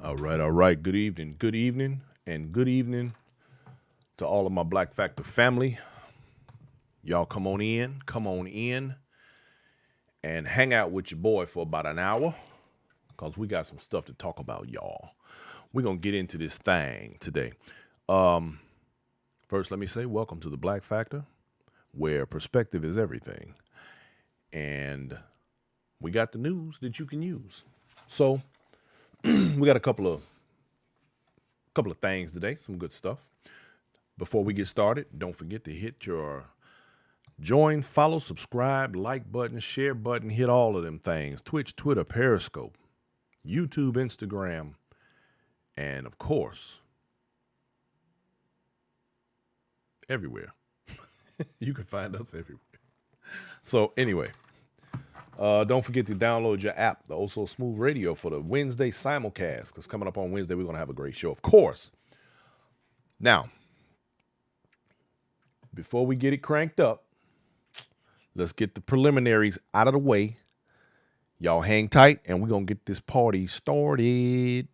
All right, all right. Good evening, and good evening to all of my Black Factor family. Y'all come on in, and hang out with your boy for about an hour, because we got some stuff to talk about, y'all. We're going to get into this thing today. Um, First, let me say welcome to the Black Factor, where perspective is everything. And we got the news that you can use. So, we got a couple of things today, some good stuff. Before we get started, don't forget to hit your join, follow, subscribe, like button, share button, hit all of them things. Twitch, Twitter, Periscope, YouTube, Instagram, and of course, everywhere. You can find us everywhere. So anyway, don't forget to download your app, the Oh So Smooth Radio, for the Wednesday simulcast, because coming up on Wednesday, we're going to have a great show, of course. Now, before we get it cranked up, let's get the preliminaries out of the way. Y'all hang tight, and we're going to get this party started.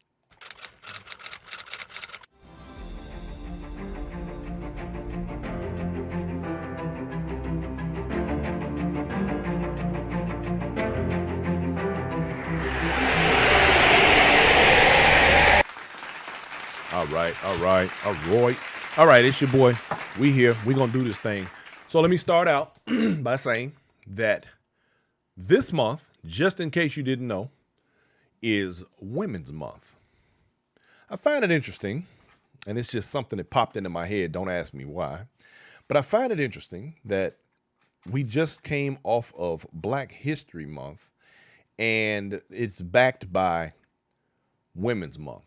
All right, it's your boy. We here. We're going to do this thing. So let me start out by saying that this month, just in case you didn't know, is Women's Month. I find it interesting, and it's just something that popped into my head. Don't ask me why. But I find it interesting that we just came off of Black History Month, and it's backed by Women's Month.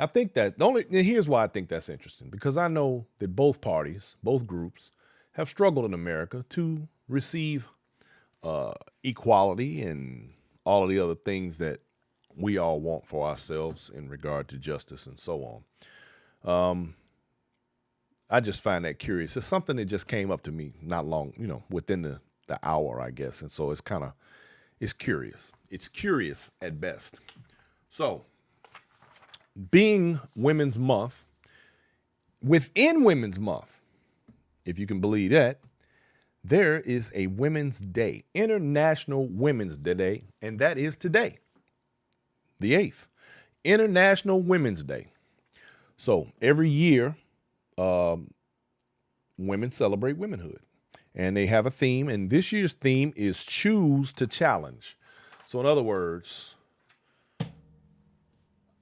I think that here's why I think that's interesting, because I know that both parties, both groups, have struggled in America to receive equality and all of the other things that we all want for ourselves in regard to justice and so on. I just find that curious. It's something that just came up to me not long, within the hour, I guess. And so it's curious. It's curious at best. So, being Women's Month, within Women's Month, if you can believe that, there is a Women's Day, International Women's Day, and that is today, the 8th, International Women's Day. So every year, women celebrate womanhood, and they have a theme, and this year's theme is Choose to Challenge. So in other words,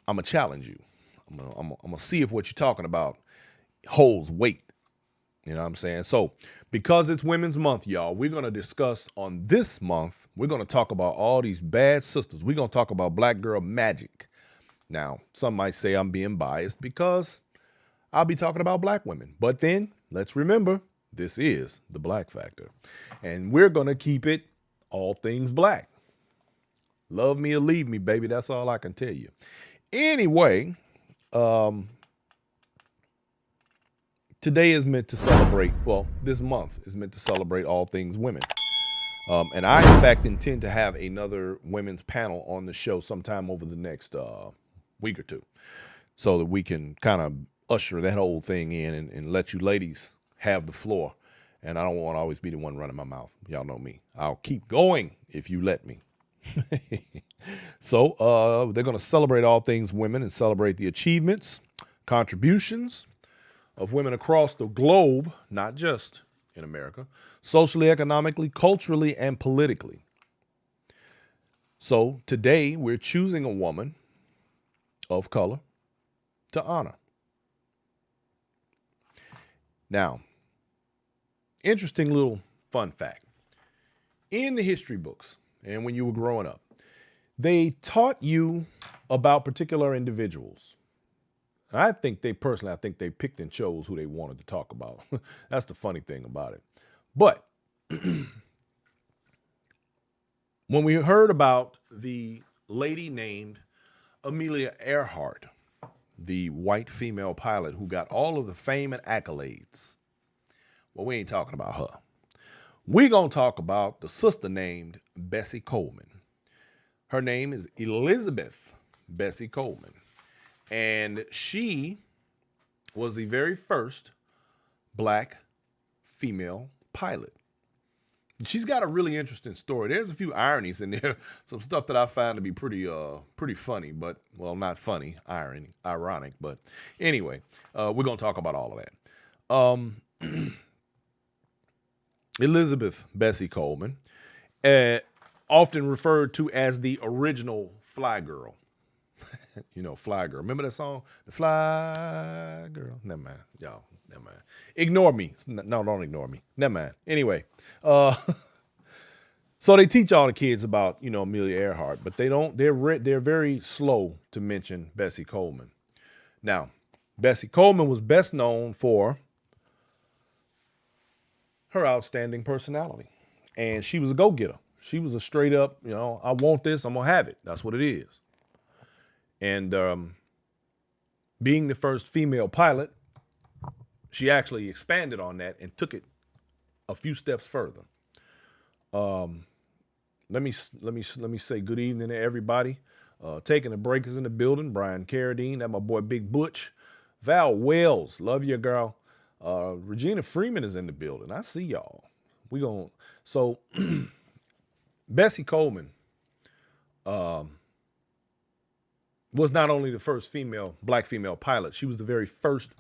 I'm going to challenge you. I'm going to see if what you're talking about holds weight. You know what I'm saying? So because it's Women's Month, y'all, we're going to discuss on this month, we're going to talk about all these bad sisters. We're going to talk about black girl magic. Now, some might say I'm being biased because I'll be talking about black women. But then let's remember, this is the Black Factor. And we're going to keep it all things black. Love me or leave me, baby. That's all I can tell you. Anyway, today is meant to celebrate, this month is meant to celebrate all things women. And I, in fact, intend to have another women's panel on the show sometime over the next week or two, so that we can kind of usher that whole thing in and let you ladies have the floor. And I don't want to always be the one running my mouth. Y'all know me. I'll keep going if you let me. So they're going to celebrate all things women and celebrate the achievements, contributions of women across the globe, not just in America, socially, economically, culturally, and politically. So today we're choosing a woman of color to honor. Now, interesting little fun fact. In the history books, and when you were growing up, they taught you about particular individuals. I think they picked and chose who they wanted to talk about. That's the funny thing about it. But when we heard about the lady named Amelia Earhart, the white female pilot who got all of the fame and accolades, well, we ain't talking about her. We're going to talk about the sister named Bessie Coleman. Her name is Elizabeth Bessie Coleman. And she was the very first black female pilot. She's got a really interesting story. There's a few ironies in there, some stuff that I find to be pretty funny, but, well, not funny, ironic. But anyway, we're going to talk about all of that. Elizabeth Bessie Coleman, often referred to as the original Fly Girl. Fly Girl. Remember that song? The Fly Girl. Never mind. Y'all, never mind. Ignore me. No, don't ignore me. Never mind. Anyway, so they teach all the kids about, Amelia Earhart, but they don't, they're very slow to mention Bessie Coleman. Now, Bessie Coleman was best known for her outstanding personality. And she was a go-getter. She was a straight up, I want this, I'm going to have it. That's what it is. And being the first female pilot, she actually expanded on that and took it a few steps further. Let me say good evening to everybody. Taking a break is in the building. Brian Carradine, that's my boy Big Butch. Val Wells, love you, girl. Regina Freeman is in the building. I see y'all. So Bessie Coleman was not only the first black female pilot, she was the very first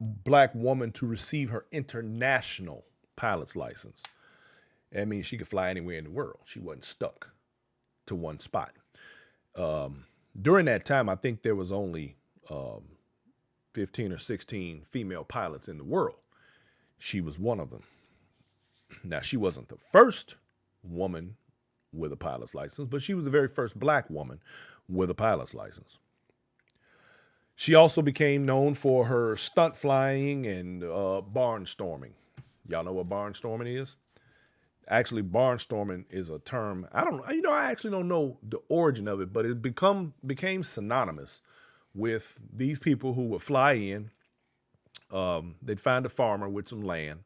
black woman to receive her international pilot's license. That means she could fly anywhere in the world. She wasn't stuck to one spot. During that time, I think there was only 15 or 16 female pilots in the world. She was one of them. Now, she wasn't the first woman with a pilot's license, but she was the very first black woman with a pilot's license. She also became known for her stunt flying and barnstorming. Y'all know what barnstorming is? Actually, barnstorming is a term. I actually don't know the origin of it, but it became synonymous with these people who would fly in. They'd find a farmer with some land,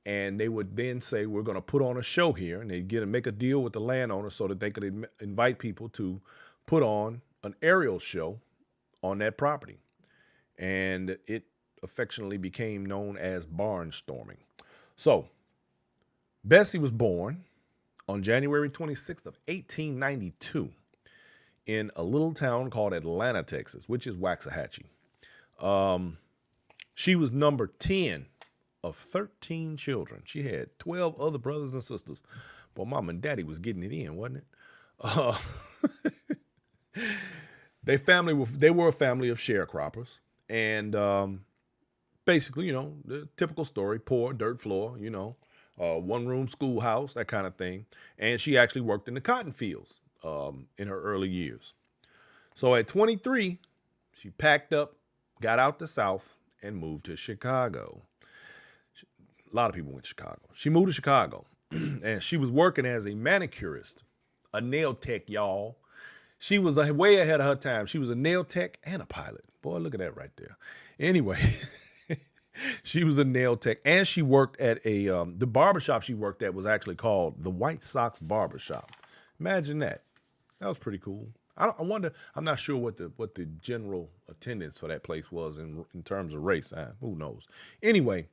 and they would then say, we're going to put on a show here, and they'd make a deal with the landowner so that they could invite people to put on an aerial show on that property. And it affectionately became known as barnstorming. So Bessie was born on January 26th of 1892 in a little town called Atlanta, Texas, which is Waxahachie. She was number 10 of 13 children. She had 12 other brothers and sisters. But mom and daddy was getting it in, wasn't it? They were a family of sharecroppers. And basically, the typical story, poor, dirt floor, one-room schoolhouse, that kind of thing. And she actually worked in the cotton fields in her early years. So at 23, she packed up, got out the South, and moved to Chicago. A lot of people went to Chicago. She moved to Chicago, and she was working as a manicurist, a nail tech, y'all. She was way ahead of her time. She was a nail tech and a pilot. Boy, look at that right there. Anyway, she was a nail tech, and she worked at the barbershop she worked at was actually called the White Sox Barbershop. Imagine that. That was pretty cool. I wonder, I'm not sure what the general attendance for that place was in terms of race. Who knows? Anyway,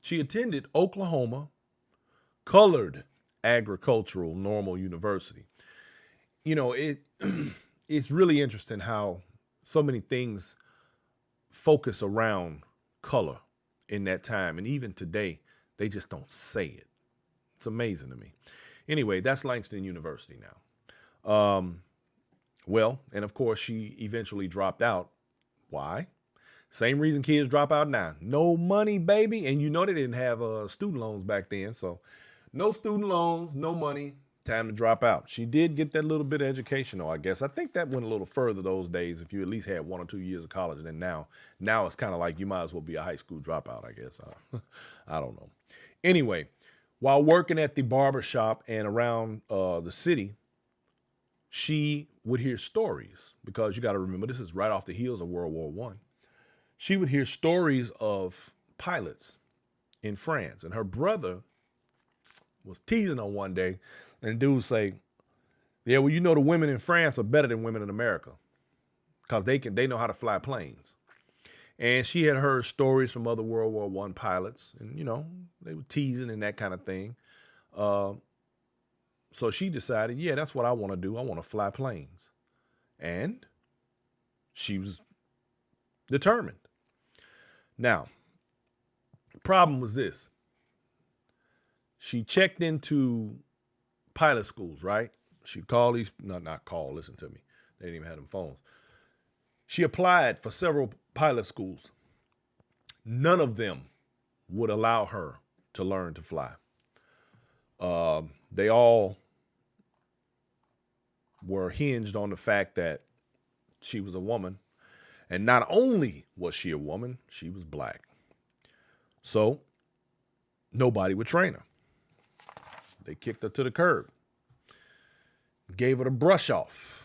she attended Oklahoma Colored Agricultural Normal University. It's really interesting how so many things focus around color in that time. And even today, they just don't say it. It's amazing to me. Anyway, that's Langston University now. And of course, she eventually dropped out. Why? Same reason kids drop out now. No money, baby. And they didn't have student loans back then. So no student loans, no money, time to drop out. She did get that little bit of education, though, I guess. I think that went a little further those days if you at least had 1 or 2 years of college. And then now it's kind of like you might as well be a high school dropout, I guess. I don't know. Anyway, while working at the barbershop and around the city, she would hear stories, because you got to remember, this is right off the heels of World War I. She would hear stories of pilots in France, and her brother was teasing her one day, and dude say, Yeah, well, the women in France are better than women in America because they know how to fly planes. And she had heard stories from other World War I pilots, and they were teasing and that kind of thing. Uh, so she decided, yeah, that's what I want to do. I want to fly planes, and she was determined. Now, the problem was this: she checked into pilot schools, right? She called these, not call, listen to me. They didn't even have them phones. She applied for several pilot schools. None of them would allow her to learn to fly. They all were hinged on the fact that she was a woman. And not only was she a woman, she was black. So nobody would train her. They kicked her to the curb, gave her the brush off,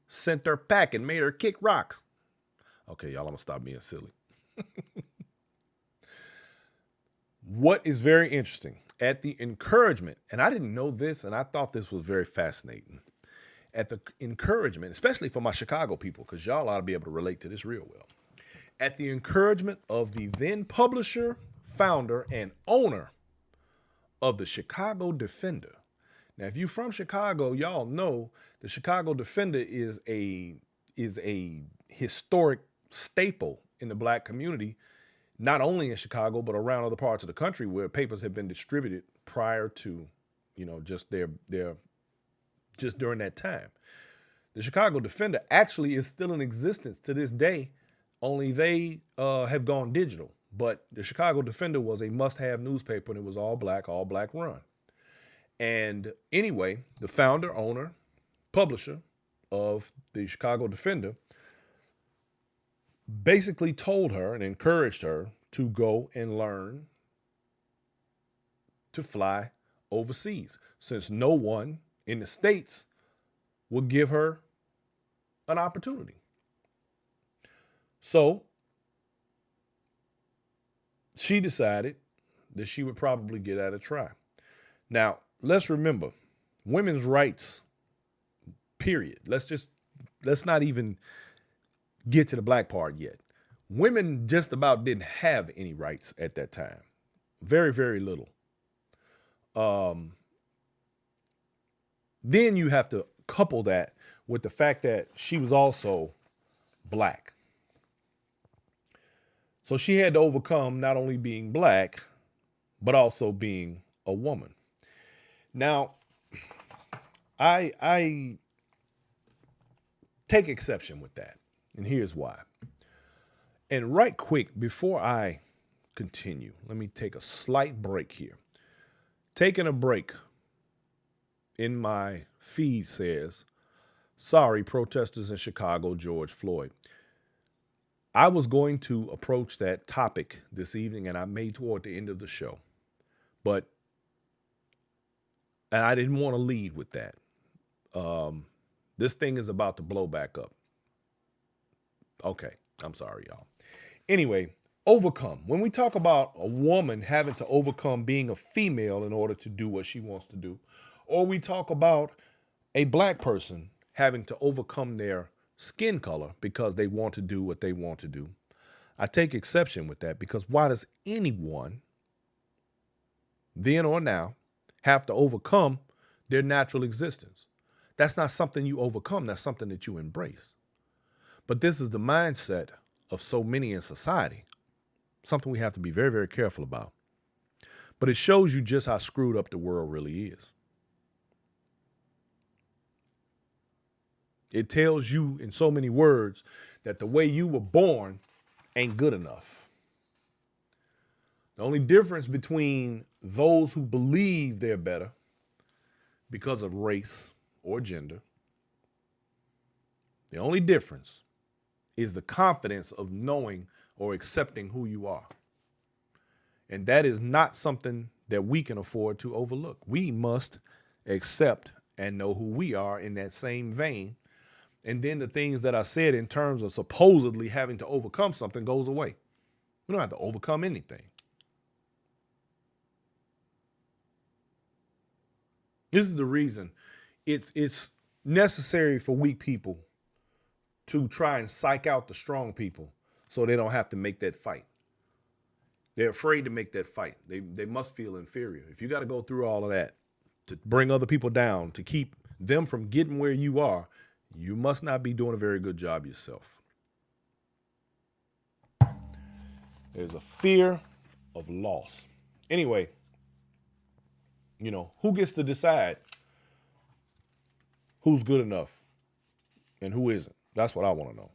sent her packing, made her kick rocks. Okay, y'all, I'm going to stop being silly. What is very interesting, at the encouragement, and I didn't know this, and I thought this was very fascinating. At the encouragement, especially for my Chicago people, because y'all ought to be able to relate to this real well. At the encouragement of the then publisher, founder, and owner of the Chicago Defender. Now, if you're from Chicago, y'all know the Chicago Defender is a historic staple in the black community, not only in Chicago, but around other parts of the country where papers have been distributed prior to, just just during that time. The Chicago Defender actually is still in existence to this day, only they have gone digital. But the Chicago Defender was a must-have newspaper, and it was all black run. And anyway, the founder, owner, publisher of the Chicago Defender basically told her and encouraged her to go and learn to fly overseas, since no one in the States would give her an opportunity. So she decided that she would probably give that a try. Now, let's remember, women's rights, period. Let's not even get to the black part yet. Women just about didn't have any rights at that time. Very, very little. Then you have to couple that with the fact that she was also black. So she had to overcome not only being black, but also being a woman. Now, I take exception with that, and here's why. And right quick, before I continue, let me take a slight break here. Taking a break in my feed says, sorry, protesters in Chicago, George Floyd. I was going to approach that topic this evening, and I may toward the end of the show. And I didn't want to lead with that. This thing is about to blow back up. Okay, I'm sorry, y'all. Anyway, overcome. When we talk about a woman having to overcome being a female in order to do what she wants to do, or we talk about a black person having to overcome their skin color because they want to do what they want to do, I take exception with that, because why does anyone, then or now, have to overcome their natural existence? That's not something you overcome. That's something that you embrace. But this is the mindset of so many in society, something we have to be very, very careful about. But it shows you just how screwed up the world really is. It tells you in so many words that the way you were born ain't good enough. The only difference between those who believe they're better because of race or gender, the only difference is the confidence of knowing or accepting who you are. And that is not something that we can afford to overlook. We must accept and know who we are in that same vein. And then the things that I said in terms of supposedly having to overcome something goes away. We don't have to overcome anything. This is the reason It's necessary for weak people to try and psych out the strong people so they don't have to make that fight. They're afraid to make that fight. They must feel inferior. If you got to go through all of that to bring other people down, to keep them from getting where you are, you must not be doing a very good job yourself. There's a fear of loss. Anyway, who gets to decide who's good enough and who isn't? That's what I want to know.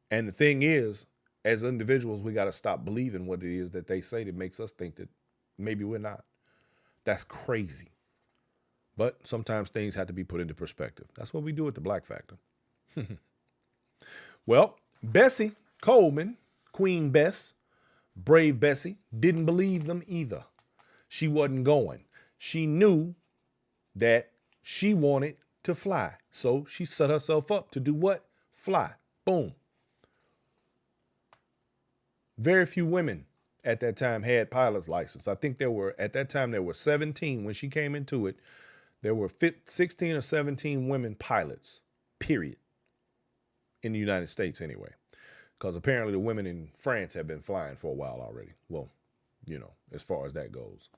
And the thing is, as individuals, we got to stop believing what it is that they say that makes us think that maybe we're not. That's crazy. But sometimes things have to be put into perspective. That's what we do at the Black Factor. Well, Bessie Coleman, Queen Bess, brave Bessie, didn't believe them either. She wasn't going. She knew that she wanted to fly. So she set herself up to do what? Fly. Boom. Very few women at that time had pilot's license. I think at that time, there were 17 when she came into it. There were 16 or 17 women pilots, period, in the United States anyway, because apparently the women in France have been flying for a while already. Well, as far as that goes.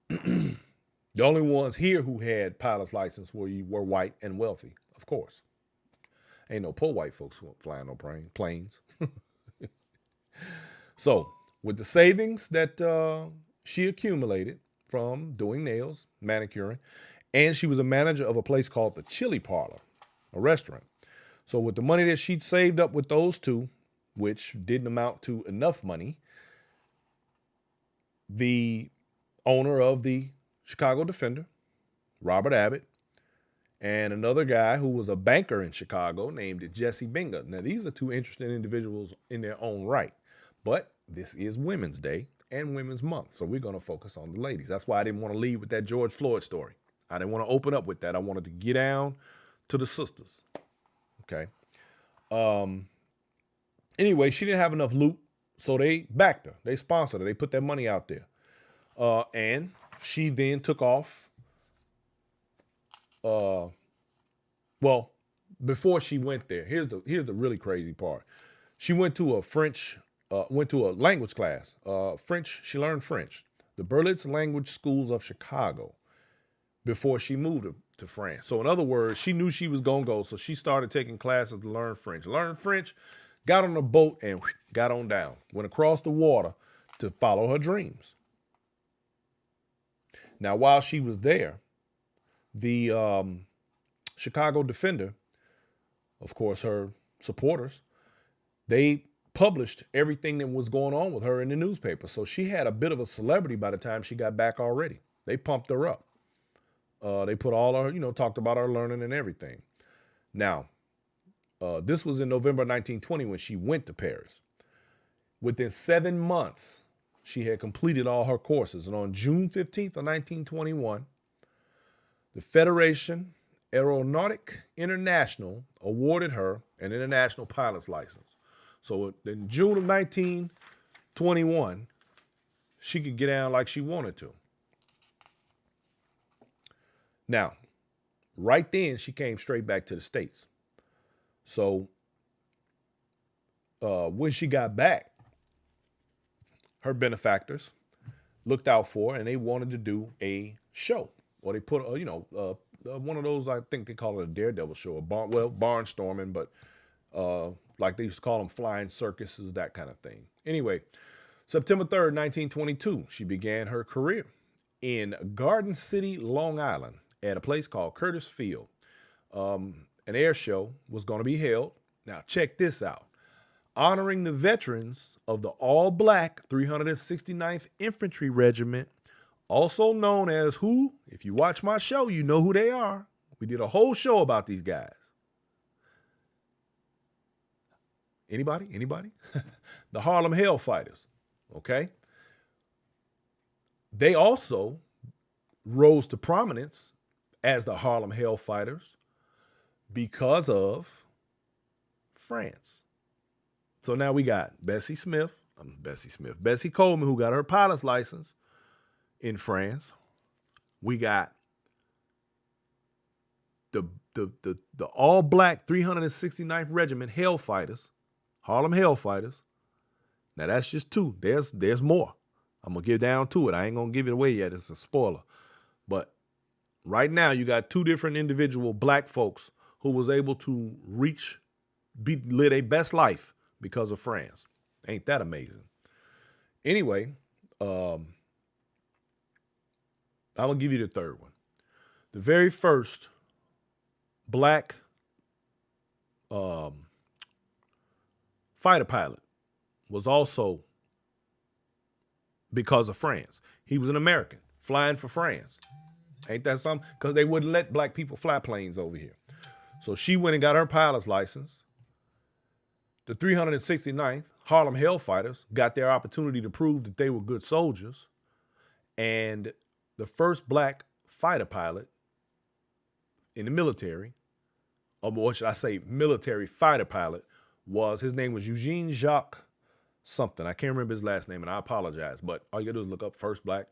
The only ones here who had pilot's license were white and wealthy, of course. Ain't no poor white folks who weren't flying no planes. So, with the savings that she accumulated from doing nails, manicuring, and she was a manager of a place called the Chili Parlor, a restaurant. So with the money that she'd saved up with those two, which didn't amount to enough money, the owner of the Chicago Defender, Robert Abbott, and another guy who was a banker in Chicago named Jesse Binga. Now, these are two interesting individuals in their own right, but this is Women's Day and Women's Month, so we're going to focus on the ladies. That's why I didn't want to leave with that George Floyd story. I didn't want to open up with that. I wanted to get down to the sisters. Okay. Anyway, she didn't have enough loot, so they backed her. They sponsored her. They put that money out there. And she then took off. Well, before she went there, here's the really crazy part. She went to a language class. French. She learned French. The Berlitz Language Schools of Chicago. Before she moved to France. So in other words, she knew she was going to go. So she started taking classes to learn French. Learned French, got on a boat and got on down. Went across the water to follow her dreams. Now, while she was there, the Chicago Defender, of course, her supporters, they published everything that was going on with her in the newspaper. So she had a bit of a celebrity by the time she got back already. They pumped her up. They put all her, talked about her learning and everything. Now, this was in November 1920 when she went to Paris. Within 7 months, she had completed all her courses. And on June 15th of 1921, the Federation Aeronautique International awarded her an international pilot's license. So in June of 1921, she could get down like she wanted to. Now, right then, she came straight back to the States. So when she got back, her benefactors looked out for her, and they wanted to do a show. Or they put, one of those, I think they call it a daredevil show, barnstorming, but like they used to call them flying circuses, that kind of thing. Anyway, September 3rd, 1922, she began her career in Garden City, Long Island, at a place called Curtis Field. An air show was going to be held. Now, check this out. Honoring the veterans of the all-black 369th Infantry Regiment, also known as who? If you watch my show, you know who they are. We did a whole show about these guys. Anybody? The Harlem Hellfighters, okay? They also rose to prominence as the Harlem Hellfighters because of France. So now we got Bessie Coleman, who got her pilot's license in France. We got the the all black 369th Regiment Hellfighters, Harlem Hellfighters. Now that's just two. There's more. I'm gonna get down to it. I ain't gonna give it away yet. It's a spoiler. But right now you got two different individual black folks who was able to live their best life because of France. Ain't that amazing? Anyway, I'm gonna give you the third one. The very first black fighter pilot was also because of France. He was an American flying for France. Ain't that something? Because they wouldn't let black people fly planes over here. So she went and got her pilot's license. The 369th Harlem Hellfighters got their opportunity to prove that they were good soldiers. And the first black fighter pilot in the military, or what should I say, military fighter pilot, his name was Eugene Jacques something. I can't remember his last name, and I apologize. But all you gotta do is look up first black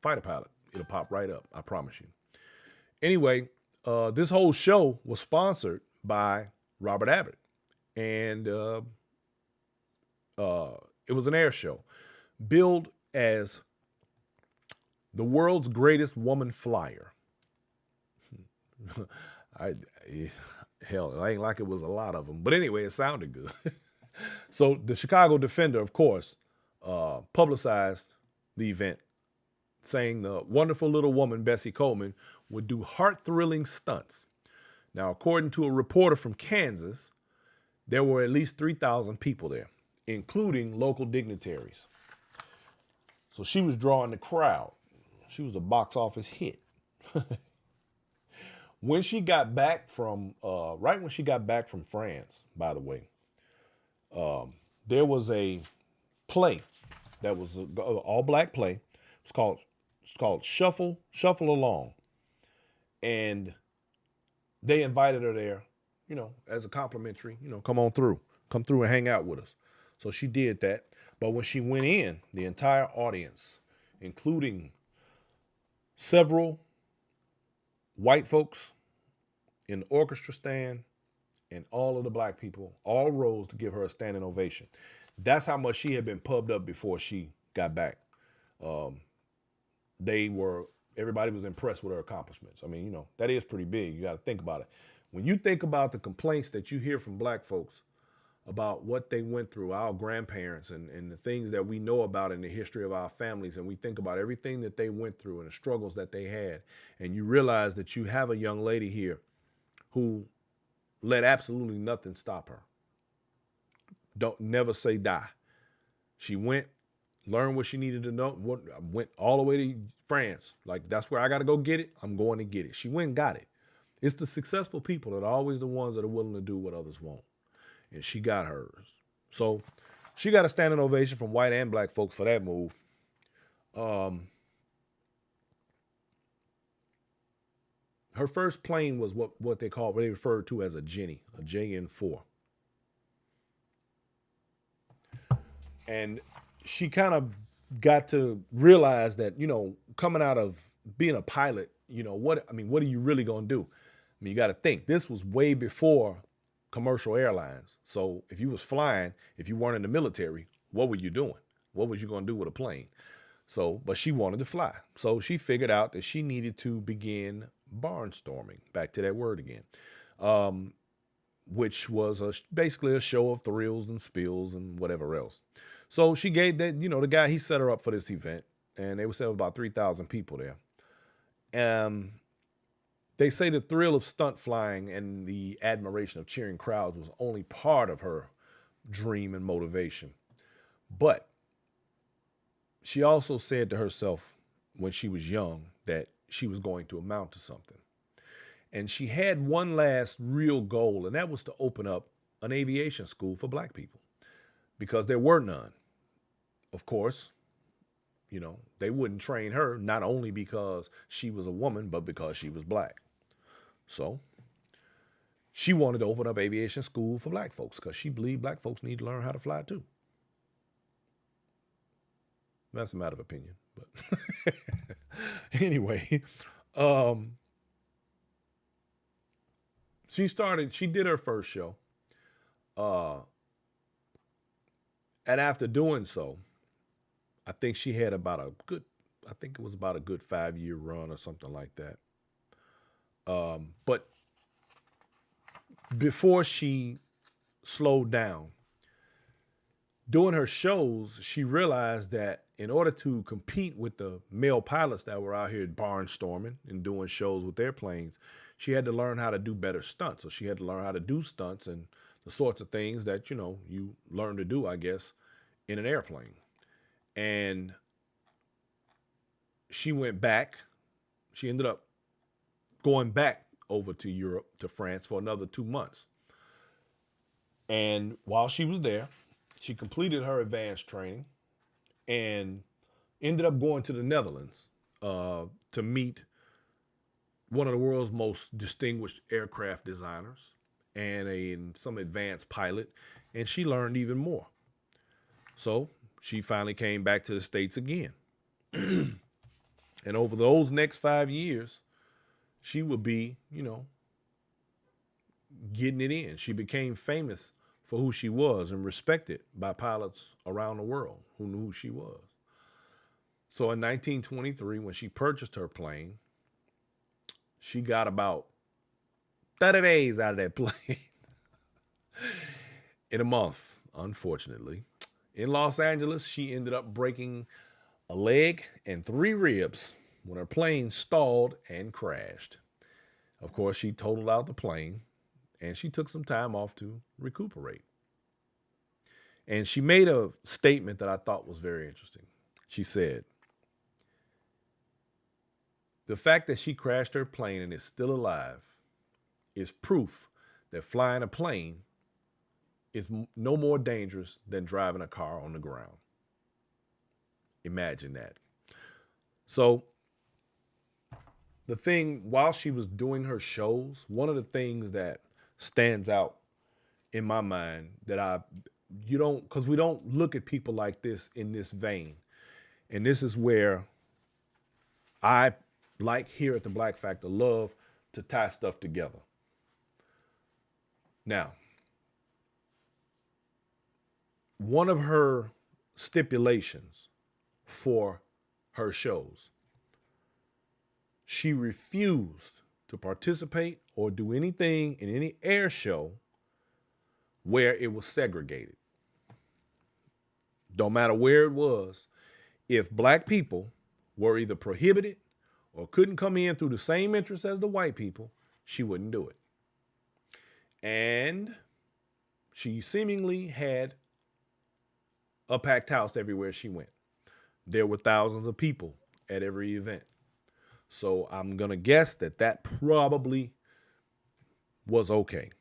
fighter pilot. It'll pop right up. I promise you. Anyway, this whole show was sponsored by Robert Abbott. And it was an air show billed as the world's greatest woman flyer. Hell, it ain't like it was a lot of them. But anyway, it sounded good. So the Chicago Defender, of course, publicized the event, saying the wonderful little woman, Bessie Coleman, would do heart-thrilling stunts. Now, according to a reporter from Kansas, there were at least 3,000 people there, including local dignitaries. So she was drawing the crowd. She was a box office hit. When she got back from, right when she got back from France, by the way, there was a play that was an all-black play. It's called Shuffle Along. And they invited her there, as a complimentary, come through and hang out with us. So she did that. But when she went in, the entire audience, including several white folks in the orchestra stand and all of the black people, all rose to give her a standing ovation. That's how much she had been pubbed up before she got back. Everybody was impressed with her accomplishments. I mean, that is pretty big. You got to think about it. When you think about the complaints that you hear from black folks about what they went through, our grandparents, and the things that we know about in the history of our families, and we think about everything that they went through and the struggles that they had, and you realize that you have a young lady here who let absolutely nothing stop her. Don't never say die. She went, learned what she needed to know, went all the way to France. Like, that's where I got to go get it. I'm going to get it. She went and got it. It's the successful people that are always the ones that are willing to do what others won't. And she got hers. So she got a standing ovation from white and black folks for that move. Her first plane was what they referred to as a Jenny, a JN-4. And she kind of got to realize that, coming out of being a pilot, what are you really going to do? I mean, you got to think, this was way before commercial airlines. So if you was flying, if you weren't in the military, what were you doing? What was you going to do with a plane? So, but she wanted to fly. So she figured out that she needed to begin barnstorming, back to that word again, which was basically a show of thrills and spills and whatever else. So she gave that, the guy, he set her up for this event, and they would say about 3,000 people there. They say the thrill of stunt flying and the admiration of cheering crowds was only part of her dream and motivation. But she also said to herself when she was young that she was going to amount to something. And she had one last real goal, and that was to open up an aviation school for black people, because there were none. Of course, they wouldn't train her, not only because she was a woman, but because she was black. So she wanted to open up aviation school for black folks because she believed black folks need to learn how to fly too. That's a matter of opinion, but anyway, She did her first show. Uh, and after doing so, I think she had about a good, I think it was about a good 5 year run or something like that. But before she slowed down, doing her shows, she realized that in order to compete with the male pilots that were out here barnstorming and doing shows with their planes, she had to learn how to do better stunts. So she had to learn how to do stunts and the sorts of things that, you learn to do, I guess, in an airplane. And she went back. She ended up going back over to Europe, to France, for another 2 months. And while she was there, she completed her advanced training and ended up going to the Netherlands to meet one of the world's most distinguished aircraft designers and some advanced pilot. And she learned even more. So she finally came back to the States again. And over those next 5 years, she would be, getting it in. She became famous for who she was and respected by pilots around the world who knew who she was. So in 1923, when she purchased her plane, she got about 30 days out of that plane in a month, unfortunately. In Los Angeles, she ended up breaking a leg and 3 ribs when her plane stalled and crashed. Of course, she totaled out the plane and she took some time off to recuperate. And she made a statement that I thought was very interesting. She said, the fact that she crashed her plane and is still alive is proof that flying a plane is no more dangerous than driving a car on the ground. Imagine that. So the thing, while she was doing her shows, one of the things that stands out in my mind that because we don't look at people like this in this vein. And this is where I, like here at the Black Factor, love to tie stuff together. Now, one of her stipulations for her shows, she refused to participate or do anything in any air show where it was segregated. Don't matter where it was. If black people were either prohibited or couldn't come in through the same entrance as the white people, she wouldn't do it. And she seemingly had a packed house everywhere she went. There were thousands of people at every event. So I'm going to guess that probably was okay.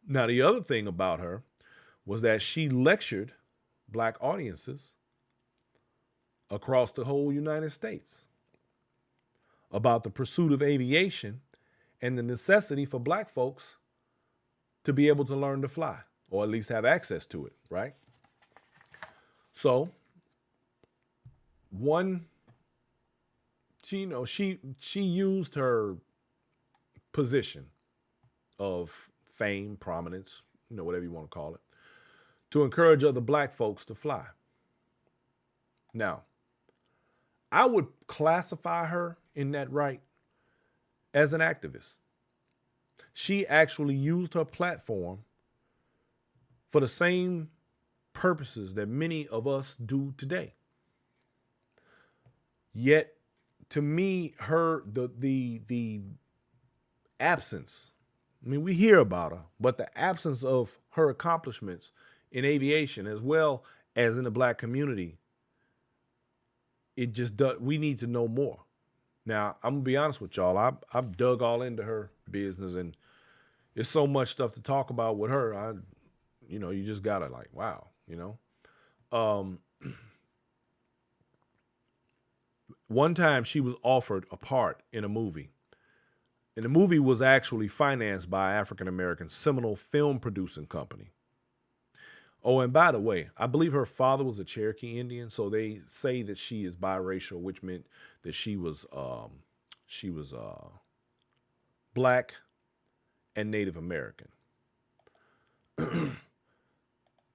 Now, the other thing about her was that she lectured black audiences across the whole United States about the pursuit of aviation and the necessity for black folks to be able to learn to fly, or at least have access to it, right? So, she used her position of fame, prominence, whatever you want to call it, to encourage other black folks to fly. Now, I would classify her in that right as an activist. She actually used her platform for the same purposes that many of us do today. Yet, to me, the absence, we hear about her, but the absence of her accomplishments in aviation as well as in the black community, it just does. We need to know more. Now, I'm gonna be honest with y'all. I've dug all into her business, and there's so much stuff to talk about with her. You just gotta wow. One time she was offered a part in a movie, and the movie was actually financed by African-American Seminole Film Producing Company. Oh, and by the way, I believe her father was a Cherokee Indian, so they say that she is biracial, which meant that she was black and Native American.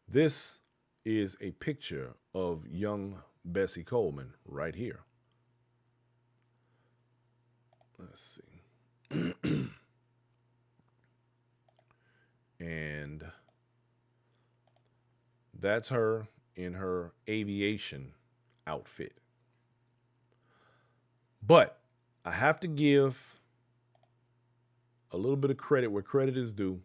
This is a picture of young Bessie Coleman right here. Let's see. And that's her in her aviation outfit. But I have to give a little bit of credit where credit is due,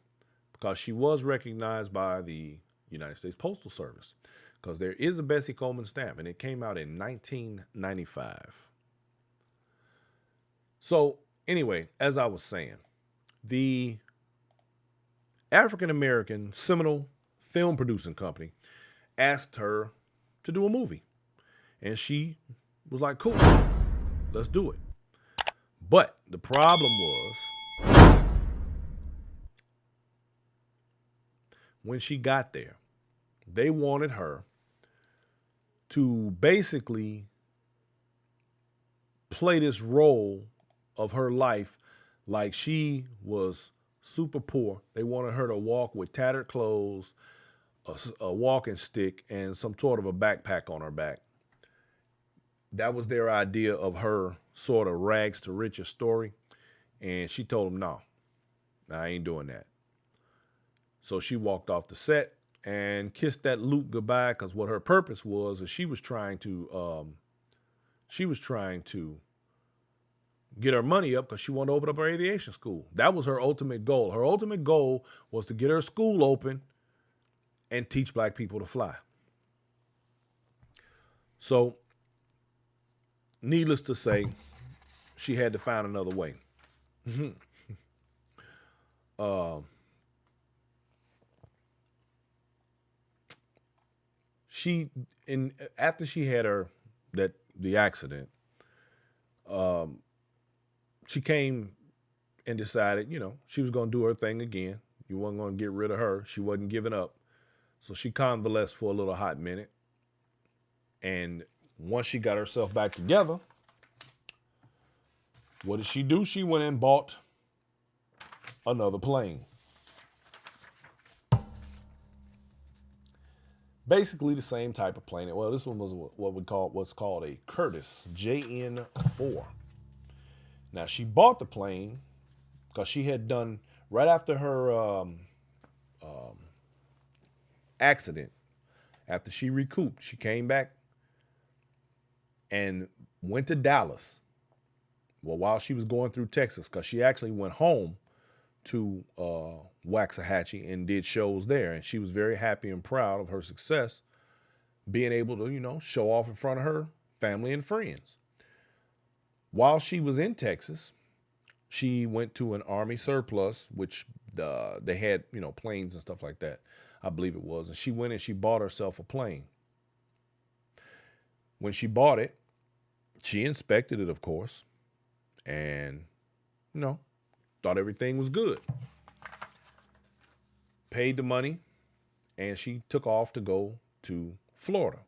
because she was recognized by the United States Postal Service, because there is a Bessie Coleman stamp, and it came out in 1995. So anyway, as I was saying, the African-American Seminole Film Producing Company asked her to do a movie, and she was like, cool, let's do it. But the problem was, when she got there, they wanted her to basically play this role of her life like she was super poor. They wanted her to walk with tattered clothes, a walking stick, and some sort of a backpack on her back. That was their idea of her sort of rags to riches story. And she told them, no, I ain't doing that. So she walked off the set and kissed that Luke goodbye, because what her purpose was is she was trying to get her money up, because she wanted to open up her aviation school. That was her ultimate goal. Her ultimate goal was to get her school open and teach black people to fly. So, needless to say, she had to find another way. After she had the accident, she came and decided, she was going to do her thing again. You weren't going to get rid of her. She wasn't giving up. So she convalesced for a little hot minute. And once she got herself back together, what did she do? She went and bought another plane. Basically the same type of plane. Well, this one was what's called a Curtiss JN4. Now, she bought the plane because she had done, right after her accident, after she recouped, she came back and went to Dallas. Well, while she was going through Texas, because she actually went home to Waxahachie and did shows there. And she was very happy and proud of her success, being able to, show off in front of her family and friends. While she was in Texas, she went to an Army surplus, which they had, planes and stuff like that, I believe it was. And she went and she bought herself a plane. When she bought it, she inspected it, of course, and, thought everything was good. Paid the money, and she took off to go to Florida.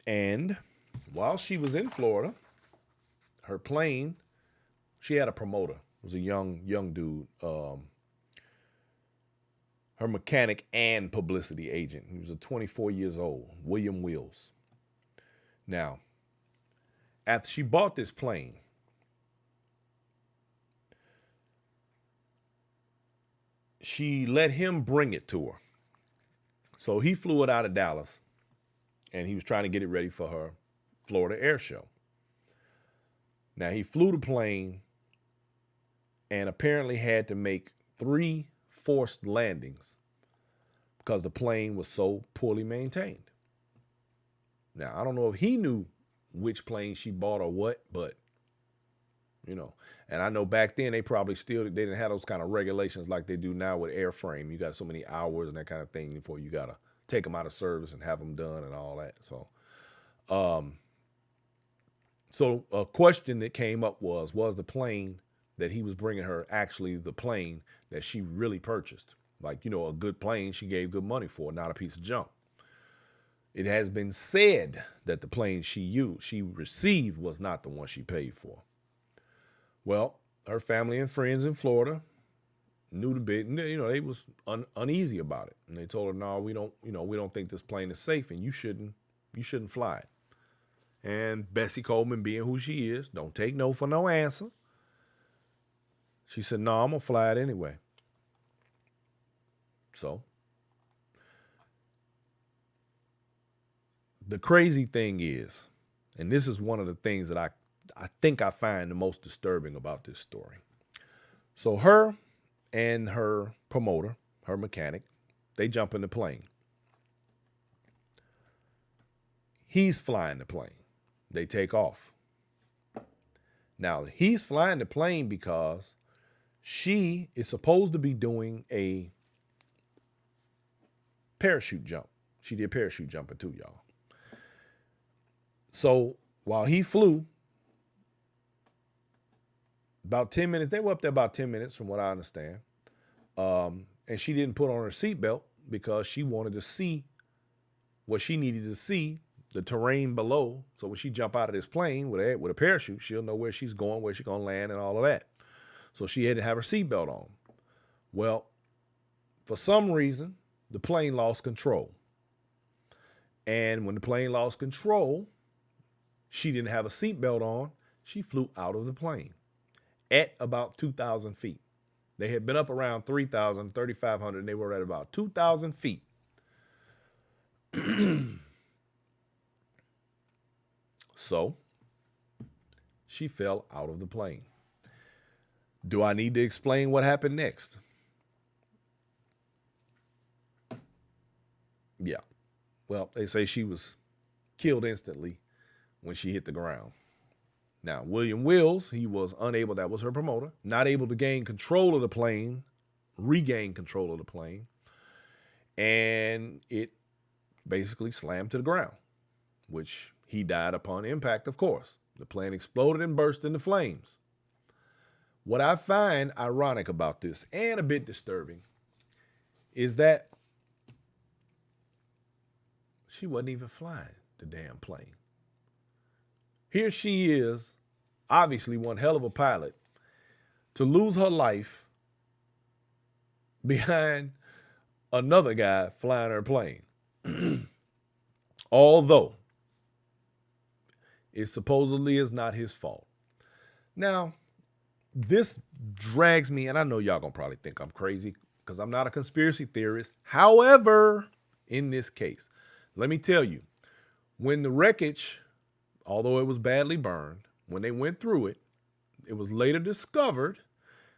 And while she was in Florida, her plane, she had a promoter. It was a young dude. Her mechanic and publicity agent. He was 24 years old, William Wills. Now, after she bought this plane, she let him bring it to her. So he flew it out of Dallas, and he was trying to get it ready for her Florida air show. Now, he flew the plane and apparently had to make 3 forced landings because the plane was so poorly maintained. Now, I don't know if he knew which plane she bought or what, but, and I know back then they didn't have those kind of regulations like they do now with airframe. You got so many hours and that kind of thing before you got to take them out of service and have them done and all that. So a question that came up was the plane that he was bringing her actually the plane that she really purchased? Like, a good plane she gave good money for, not a piece of junk. It has been said that the plane she received was not the one she paid for. Well, her family and friends in Florida knew the bit, and they was uneasy about it, and they told her, "No, we don't think this plane is safe, and you shouldn't fly it." And Bessie Coleman, being who she is, don't take no for no answer. She said, "No, I'm gonna fly it anyway." So the crazy thing is, and this is one of the things that I think I find the most disturbing about this story. So her and her promoter, her mechanic, they jump in the plane. He's flying the plane. They take off. Now, he's flying the plane because she is supposed to be doing a parachute jump. She did parachute jumping too, y'all. So while he flew, about 10 minutes, they were up there about 10 minutes from what I understand. And she didn't put on her seatbelt because she wanted to see what she needed to see, the terrain below. So when she jump out of this plane with a parachute, she'll know where she's going, where she's going to land and all of that. So she had to have her seatbelt on. Well, for some reason, the plane lost control. And when the plane lost control, she didn't have a seatbelt on. She flew out of the plane at about 2,000 feet. They had been up around 3,000, 3,500, and they were at about 2,000 feet. So she fell out of the plane. Do I need to explain what happened next? Yeah. Well, they say she was killed instantly when she hit the ground. Now, William Wills, he was unable, that was her promoter, not able to regain control of the plane, and it basically slammed to the ground, which he died upon impact, of course. The plane exploded and burst into flames. What I find ironic about this, and a bit disturbing, is that she wasn't even flying the damn plane. Here she is, obviously one hell of a pilot, to lose her life behind another guy flying her plane. Although it supposedly is not his fault. Now, this drags me, and I know y'all gonna probably think I'm crazy because I'm not a conspiracy theorist. However, in this case, let me tell you, when the wreckage, although it was badly burned, when they went through it, it was later discovered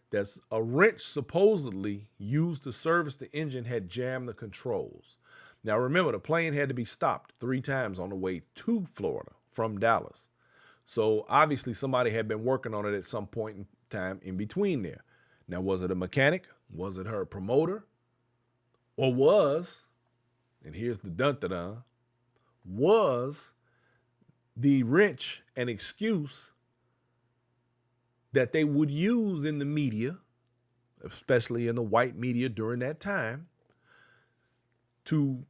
that a wrench supposedly used to service the engine had jammed the controls. Now remember, the plane had to be stopped 3 times on the way to Florida from Dallas. So obviously somebody had been working on it at some point in time in between there. Now, was it a mechanic? Was it her promoter? Or was, and here's the dun-dun-dun, was the wrench an excuse that they would use in the media, especially in the white media during that time, to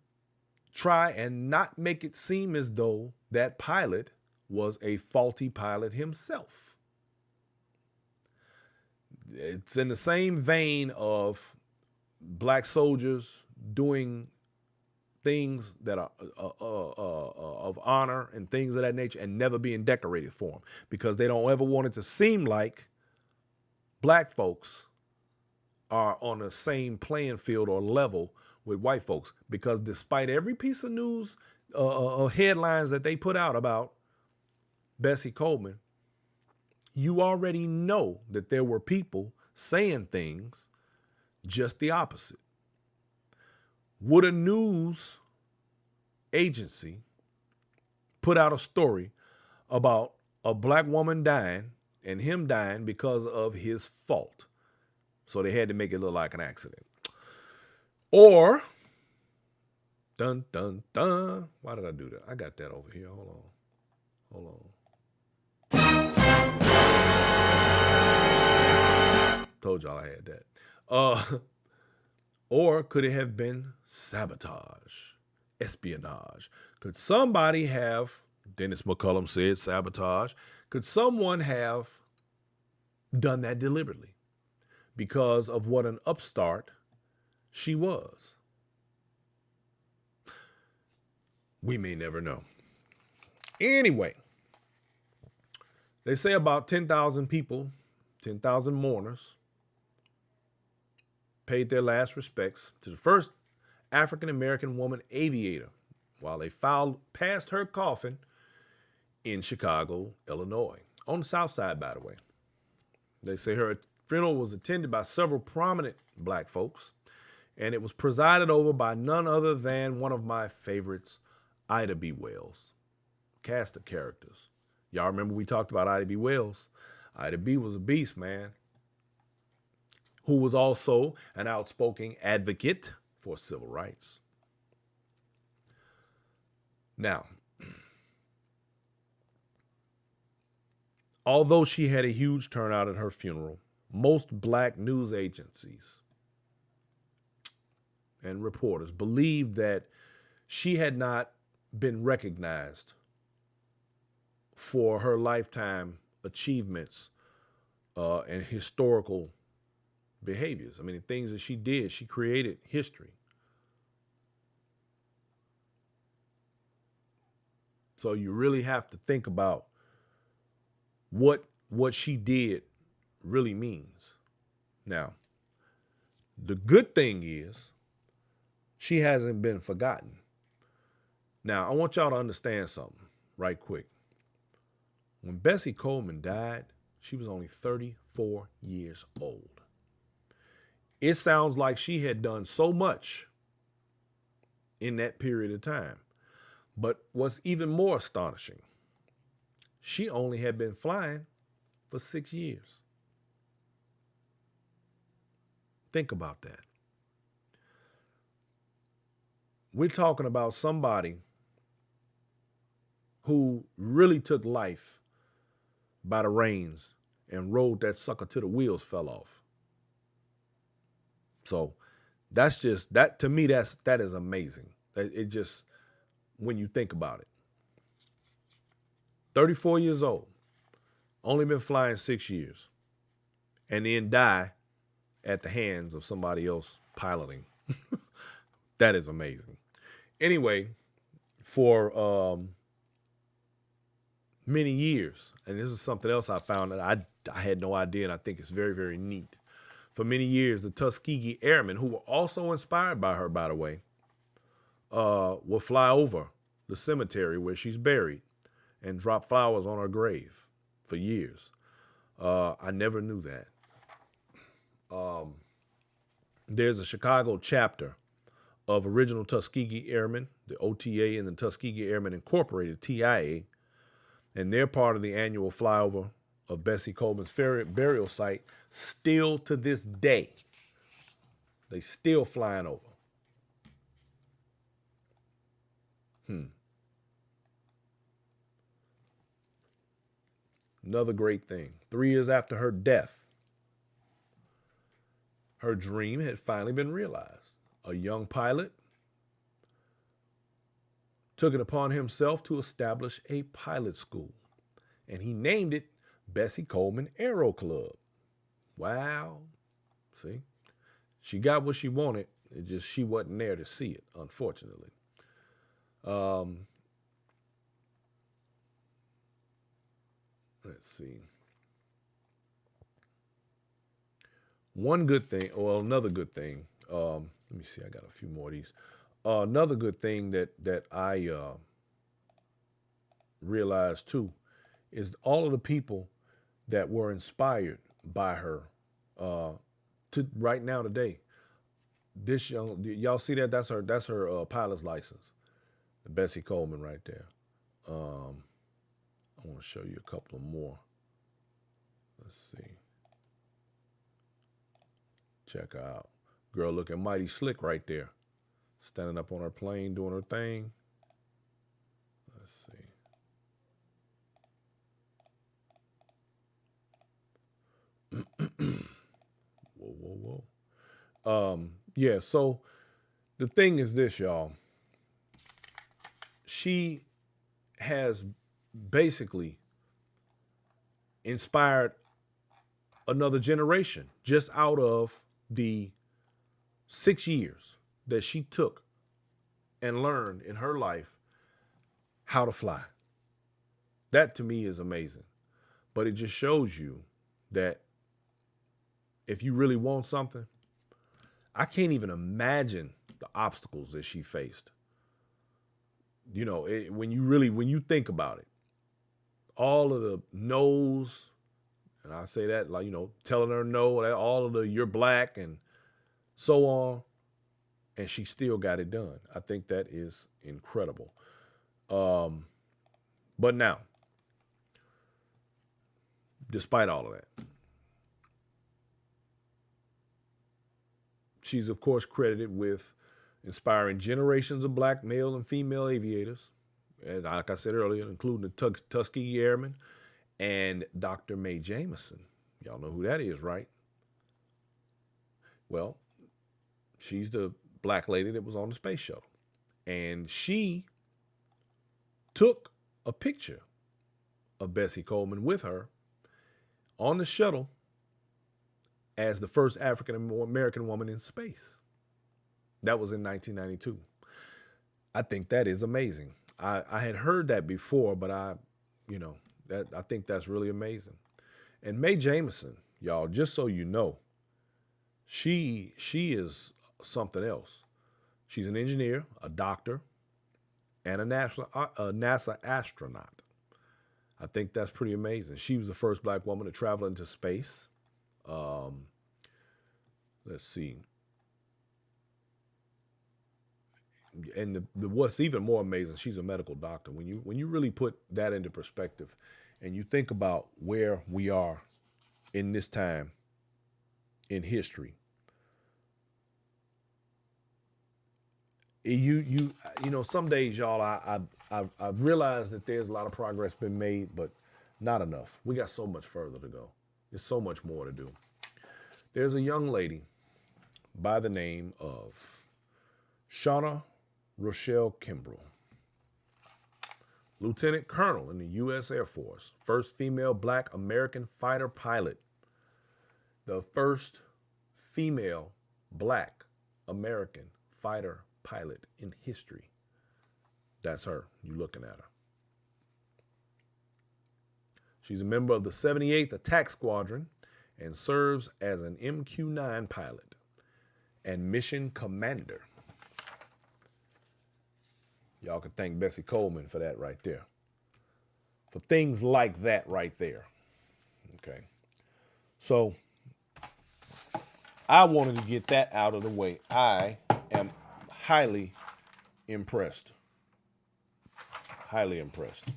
try and not make it seem as though that pilot was a faulty pilot himself? It's in the same vein of black soldiers doing things that are of honor and things of that nature and never being decorated for them because they don't ever want it to seem like black folks are on the same playing field or level with white folks, because despite every piece of news headlines that they put out about Bessie Coleman, you already know that there were people saying things just the opposite. Would a news agency put out a story about a black woman dying and him dying because of his fault? So they had to make it look like an accident. Or, dun, dun, dun. Why did I do that? I got that over here. Hold on. Told y'all I had that. Or could it have been sabotage, espionage? Could somebody have, Dennis McCullum said sabotage, could someone have done that deliberately because of what an upstart she was. We may never know. Anyway, they say about 10,000 people, 10,000 mourners, paid their last respects to the first African-American woman aviator while they filed past her coffin in Chicago, Illinois, on the south side, by the way. They say her funeral was attended by several prominent black folks, and it was presided over by none other than one of my favorites, Ida B. Wells. Cast of characters. Y'all remember we talked about Ida B. Wells? Ida B. was a beast, man, who was also an outspoken advocate for civil rights. Now, although she had a huge turnout at her funeral, most black news agencies and reporters believed that she had not been recognized for her lifetime achievements and historical behaviors. I mean, the things that she did, she created history. So you really have to think about what she did really means. Now, the good thing is she hasn't been forgotten. Now, I want y'all to understand something right quick. When Bessie Coleman died, she was only 34 years old. It sounds like she had done so much in that period of time. But what's even more astonishing, she only had been flying for 6 years. Think about that. We're talking about somebody who really took life by the reins and rode that sucker till the wheels fell off. So that's just, that to me, that is amazing. It just, when you think about it. 34 years old, only been flying 6 years, and then die at the hands of somebody else piloting. That is amazing. Anyway, for many years, and this is something else I found that I had no idea, and I think it's very, very neat. For many years, the Tuskegee Airmen, who were also inspired by her, by the way, will fly over the cemetery where she's buried and drop flowers on her grave for years. I never knew that. There's a Chicago chapter of original Tuskegee Airmen, the OTA, and the Tuskegee Airmen Incorporated, TIA, and they're part of the annual flyover of Bessie Coleman's burial site still to this day. They still flying over. Another great thing. 3 years after her death, her dream had finally been realized. A young pilot took it upon himself to establish a pilot school, and he named it Bessie Coleman Aero Club. Wow. See? She got what she wanted. It just she wasn't there to see it, unfortunately. Let's see. One good thing, well, another good thing. Let me see. I got a few more of these. Another good thing that I realized too is all of the people that were inspired by her to right now today. This young, y'all see that? That's her pilot's license, Bessie Coleman right there. I want to show you a couple of more. Let's see. Check her out. Girl looking mighty slick right there. Standing up on her plane, doing her thing. Let's see. Whoa. Yeah, so the thing is this, y'all. She has basically inspired another generation just out of the 6 years that she took and learned in her life how to fly. That to me is amazing. But it just shows you that if you really want something, I can't even imagine the obstacles that she faced. You know, when you think about it, all of the no's, and I say that like, telling her no, all of the you're black and so on, and she still got it done. I think that is incredible. But now, despite all of that, she's, of course, credited with inspiring generations of black male and female aviators, and like I said earlier, including the Tuskegee Airmen and Dr. Mae Jemison. Y'all know who that is, right? Well, she's the black lady that was on the space shuttle. And she took a picture of Bessie Coleman with her on the shuttle as the first African American woman in space. That was in 1992. I think that is amazing. I had heard that before, but I think that's really amazing. And Mae Jemison, y'all, just so you know, she is something else. She's an engineer, a doctor, and a NASA astronaut. I think that's pretty amazing. She was the first black woman to travel into space. Let's see. And what's even more amazing, she's a medical doctor. When you really put that into perspective, and you think about where we are in this time in history, some days, y'all, I realize that there's a lot of progress been made, but not enough. We got so much further to go. There's so much more to do. There's a young lady by the name of Shauna Rochelle Kimbrell, Lieutenant Colonel in the U.S. Air Force, first female black American fighter pilot, the first female black American fighter pilot in history. That's her. You looking at her. She's a member of the 78th Attack Squadron and serves as an MQ-9 pilot and mission commander. Y'all can thank Bessie Coleman for that right there. For things like that right there. Okay. So I wanted to get that out of the way. I am highly impressed. Highly impressed.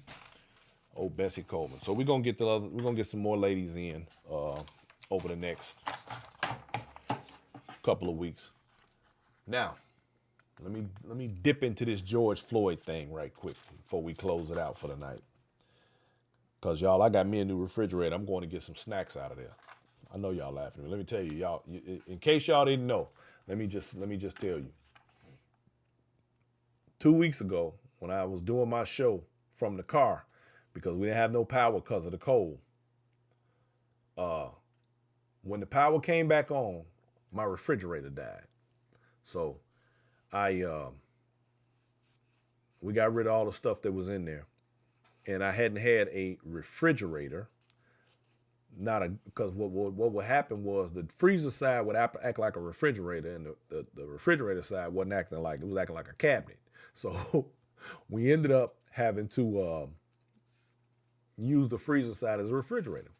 Oh, Bessie Coleman. So we're gonna get some more ladies in over the next couple of weeks. Now, let me dip into this George Floyd thing right quick before we close it out for the night. Cause y'all, I got me a new refrigerator. I'm going to get some snacks out of there. I know y'all laughing at me. Let me tell you, y'all, in case y'all didn't know, let me just tell you. 2 weeks ago, when I was doing my show from the car, because we didn't have no power because of the cold, when the power came back on, my refrigerator died. So we got rid of all the stuff that was in there. And I hadn't had a refrigerator. Because what would happen was the freezer side would act like a refrigerator, and the refrigerator side wasn't acting like, it was acting like a cabinet. So we ended up having to use the freezer side as a refrigerator.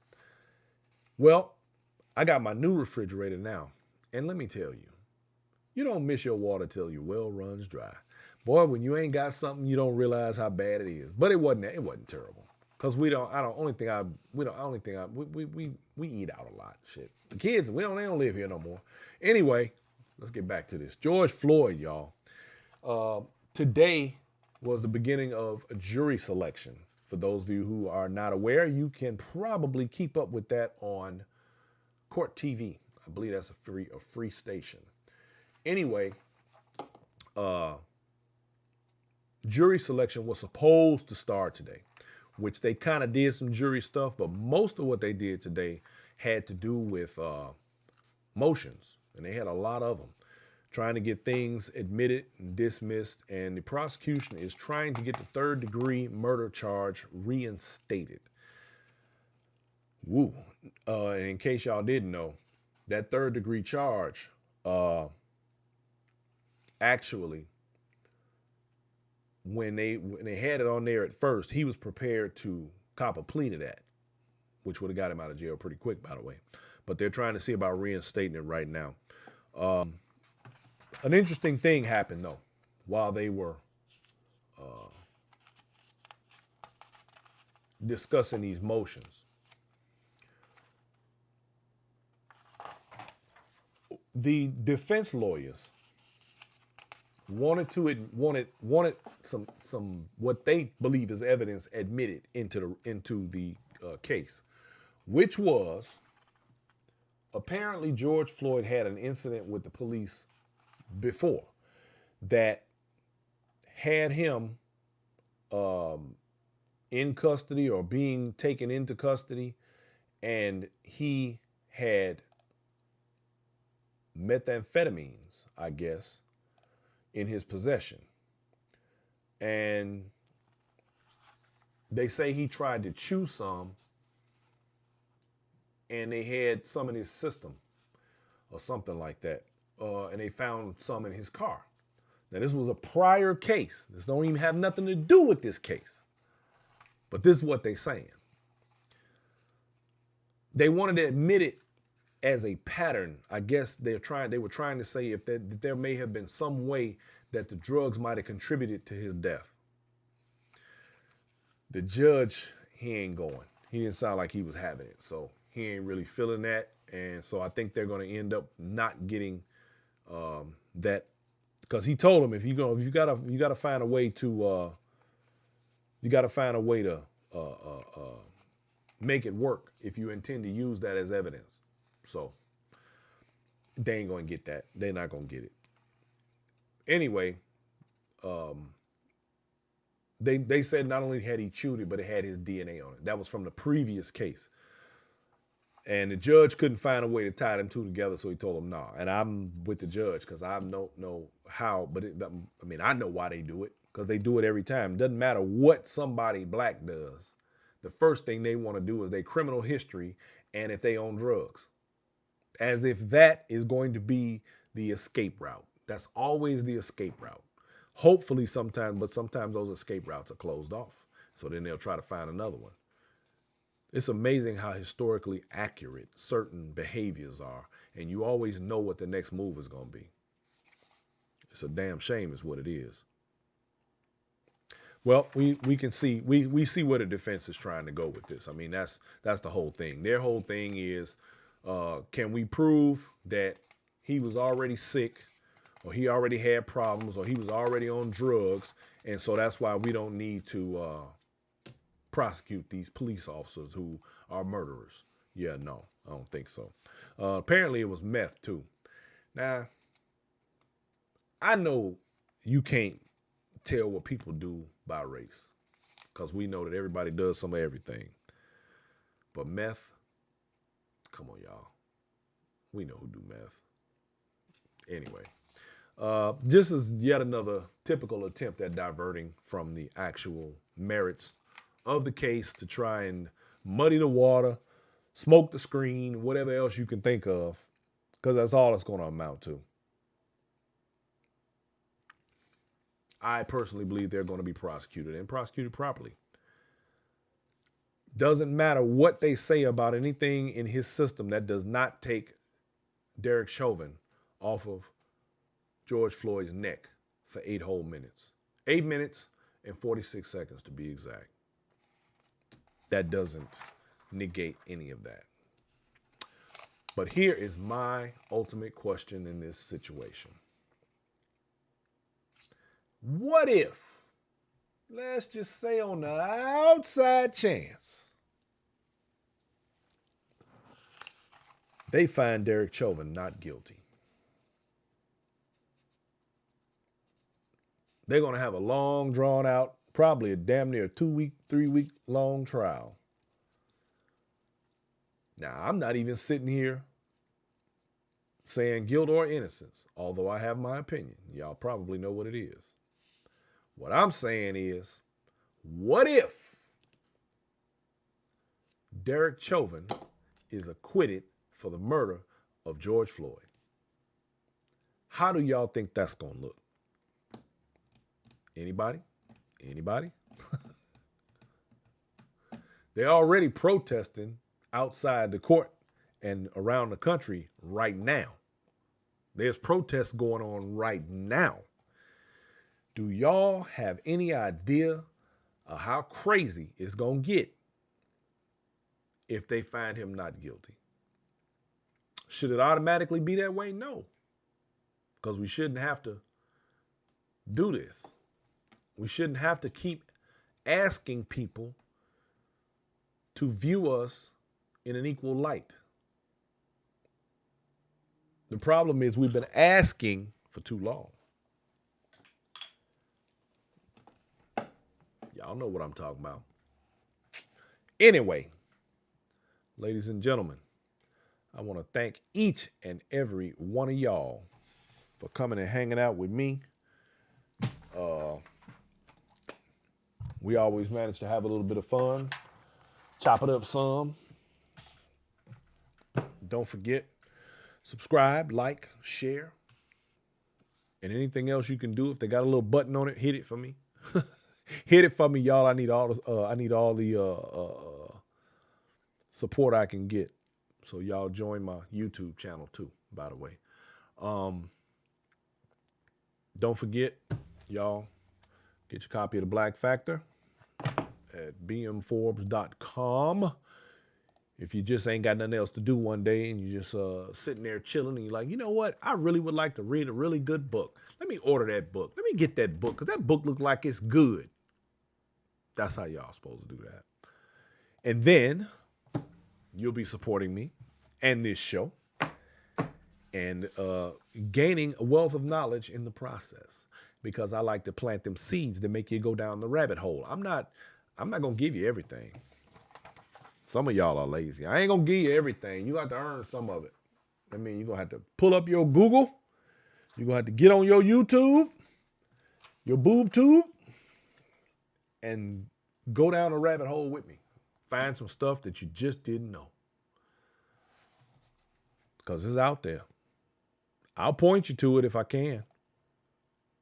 Well, I got my new refrigerator now. And let me tell you, you don't miss your water till your well runs dry. Boy, when you ain't got something, you don't realize how bad it is. But it wasn't terrible. Cause we eat out a lot. Shit. The kids, they don't live here no more. Anyway, let's get back to this. George Floyd, y'all. Today was the beginning of a jury selection. For those of you who are not aware, you can probably keep up with that on Court TV. I believe that's a free station. Anyway, jury selection was supposed to start today, which they kind of did some jury stuff, but most of what they did today had to do with motions, and they had a lot of them, trying to get things admitted and dismissed, and the prosecution is trying to get the third-degree murder charge reinstated. Woo. And in case y'all didn't know, that third-degree charge actually, when they had it on there at first, he was prepared to cop a plea to that, which would have got him out of jail pretty quick, by the way. But they're trying to see about reinstating it right now. An interesting thing happened, though, while they were discussing these motions. The defense lawyers wanted some what they believe is evidence admitted into the case, which was apparently George Floyd had an incident with the police before that had him in custody or being taken into custody, and he had methamphetamines, I guess, in his possession. And they say he tried to chew some, and they had some in his system or something like that. And they found some in his car. Now, this was a prior case. This don't even have nothing to do with this case. But this is what they're saying. They wanted to admit it as a pattern. I guess they were trying to say that there may have been some way that the drugs might have contributed to his death. The judge, he ain't going. He didn't sound like he was having it. So he ain't really feeling that. And so I think they're going to end up not getting that, because he told him you gotta find a way to make it work if you intend to use that as evidence. So they ain't gonna get that. They're not gonna get it. Anyway, they said not only had he chewed it, but it had his DNA on it. That was from the previous case. And the judge couldn't find a way to tie them two together, so he told him nah. And I'm with the judge because I don't know how, but I know why they do it, because they do it every time. It doesn't matter what somebody black does. The first thing they want to do is their criminal history and if they own drugs, as if that is going to be the escape route. That's always the escape route. Hopefully sometimes those escape routes are closed off. So then they'll try to find another one. It's amazing how historically accurate certain behaviors are, and you always know what the next move is going to be. It's a damn shame is what it is. Well, we can see, we see where the defense is trying to go with this. I mean, that's the whole thing. Their whole thing is, can we prove that he was already sick, or he already had problems, or he was already on drugs, and so that's why we don't need to prosecute these police officers who are murderers. Yeah, no, I don't think so. Apparently it was meth too. Now, I know you can't tell what people do by race, because we know that everybody does some of everything. But meth, come on, y'all. We know who do meth. Anyway, this is yet another typical attempt at diverting from the actual merits of the case to try and muddy the water, smoke the screen, whatever else you can think of, because that's all it's going to amount to. I personally believe they're going to be prosecuted and prosecuted properly. Doesn't matter what they say about anything in his system that does not take Derek Chauvin off of George Floyd's neck for 8 whole minutes. 8 minutes and 46 seconds to be exact. That doesn't negate any of that. But here is my ultimate question in this situation. What if, let's just say on the outside chance, they find Derek Chauvin not guilty? They're going to have a long, drawn out, probably a damn near 2-week, 3-week long trial. Now, I'm not even sitting here saying guilt or innocence, although I have my opinion. Y'all probably know what it is. What I'm saying is, what if Derek Chauvin is acquitted for the murder of George Floyd? How do y'all think that's going to look? Anybody? Anybody? They're already protesting outside the court and around the country right now. There's protests going on right now. Do y'all have any idea of how crazy it's going to get if they find him not guilty? Should it automatically be that way? No. Because we shouldn't have to do this. We shouldn't have to keep asking people to view us in an equal light. The problem is we've been asking for too long. Y'all know what I'm talking about. Anyway, ladies and gentlemen, I want to thank each and every one of y'all for coming and hanging out with me. We always manage to have a little bit of fun, chop it up some. Don't forget, subscribe, like, share, and anything else you can do. If they got a little button on it, hit it for me. Hit it for me, y'all. I need all the support I can get. So y'all join my YouTube channel too, by the way. Don't forget, y'all, get your copy of The Black Factor at bmforbes.com. If you just ain't got nothing else to do one day and you're just sitting there chilling and you're like, you know what? I really would like to read a really good book. Let me order that book. Let me get that book because that book looks like it's good. That's how y'all supposed to do that. And then you'll be supporting me and this show and gaining a wealth of knowledge in the process, because I like to plant them seeds that make you go down the rabbit hole. I'm not going to give you everything. Some of y'all are lazy. I ain't going to give you everything. You got to earn some of it. I mean, you're going to have to pull up your Google. You're going to have to get on your YouTube, your boob tube, and go down a rabbit hole with me. Find some stuff that you just didn't know. Because it's out there. I'll point you to it if I can.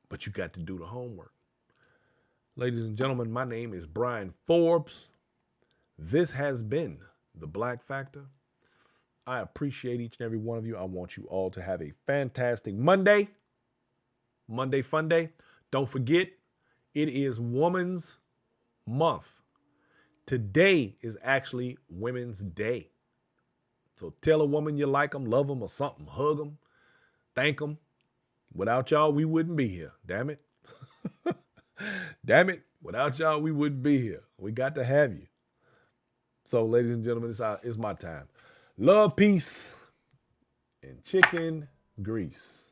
But you got to do the homework. Ladies and gentlemen, my name is Brian Forbes. This has been The Black Factor. I appreciate each and every one of you. I want you all to have a fantastic Monday. Monday Fun Day. Don't forget, it is Women's Month. Today is actually Women's Day. So tell a woman you like them, love them, or something. Hug them. Thank them. Without y'all, we wouldn't be here. Damn it. Damn it. Without y'all, we wouldn't be here. We got to have you. So, ladies and gentlemen, it's my time. Love, peace, and chicken grease.